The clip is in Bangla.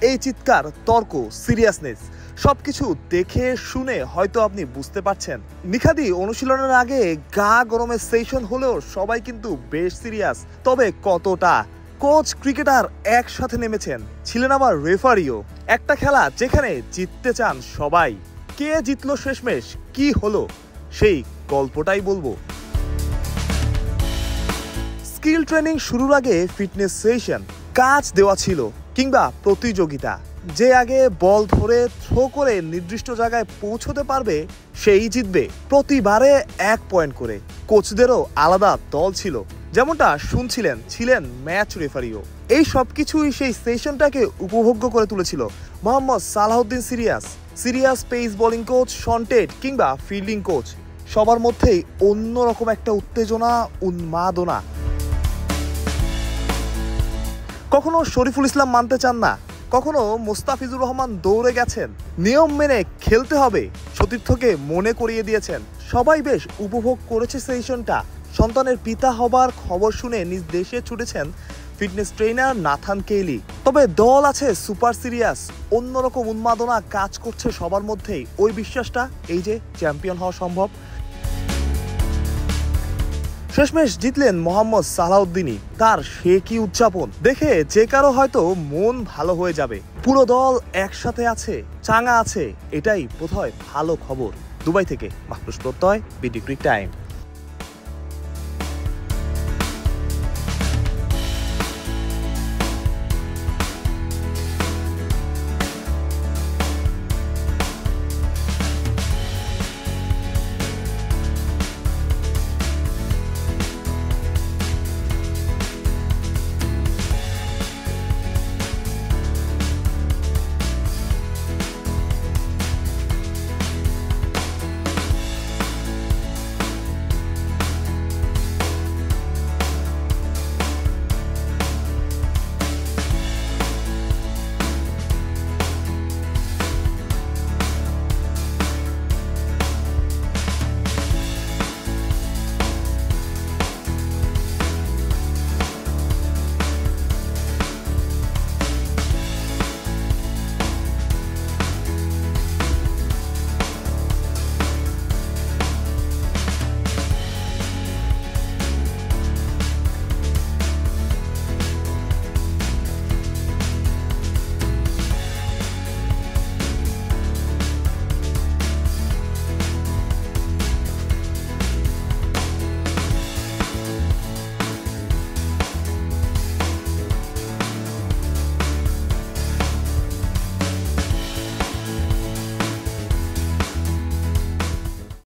এই চিৎকার, তর্ক, সিরিয়াসনেস সবকিছু দেখে শুনে হয়তো আপনি বুঝতে পারছেন নিখাদি অনুশীলনের আগে গা গরমের সেশন হলেও সবাই কিন্তু বেশ সিরিয়াস। তবে কতটা? কোচ, ক্রিকেটার একসাথে নেমেছেন, ছিলেন আবার রেফারিও। একটা খেলা যেখানে জিততে চান সবাই। কে জিতলো শেষমেশ, কি হলো, সেই গল্পটাই বলবো। স্কিল ট্রেনিং শুরুর আগে ফিটনেস সেশন, কাজ দেওয়া ছিল কিংবা প্রতিযোগিতা। যে আগে বল ধরে থ্রো করে নির্দিষ্ট জায়গায় পৌঁছতে পারবে সেই জিতবে। প্রতিবারে 1 পয়েন্ট করে। কোচদেরও আলাদা দল ছিল, যেমনটা শুনছিলেন, ছিলেন ম্যাচ রেফারিও। এই সবকিছুই সেই সেশনটাকে উপভোগ্য করে তুলেছিল। Mohammad Salahuddin serious pace bowling coach, Shaun Tait কিংবা ফিল্ডিং কোচ, সবার মধ্যেই অন্যরকম একটা উত্তেজনা, উন্মাদনা। কখনো শরীফুল ইসলাম মানতে চান না, কখনো মোস্তাফিজুর রহমান দৌড়ে গেছেন। নিয়ম মেনে খেলতে হবে সতীর্থকে মনে করিয়ে দিয়েছেন। সবাই বেশ উপভোগ করেছে সেশনটা। সন্তানের পিতা হবার খবর শুনে নিজ দেশে ছুটেছেন ফিটনেস ট্রেনার নাথান কেইলি। তবে দল আছে সুপার সিরিয়াস, অন্যরকম উন্মাদনা কাজ করছে সবার মধ্যেই। ওই বিশ্বাসটা, এই যে চ্যাম্পিয়ন হওয়া সম্ভব। শেষমেশ জিতলেন মোহাম্মদ সালাহউদ্দিনই। তার সে কি উদযাপন দেখে যে কারো হয়তো মন ভালো হয়ে যাবে। পুরো দল একসাথে আছে, চাঙ্গা আছে, এটাই বোধহয় ভালো খবর। দুবাই থেকে মাহফুজ প্রত্যয়, বিডি ক্রিক টাইম।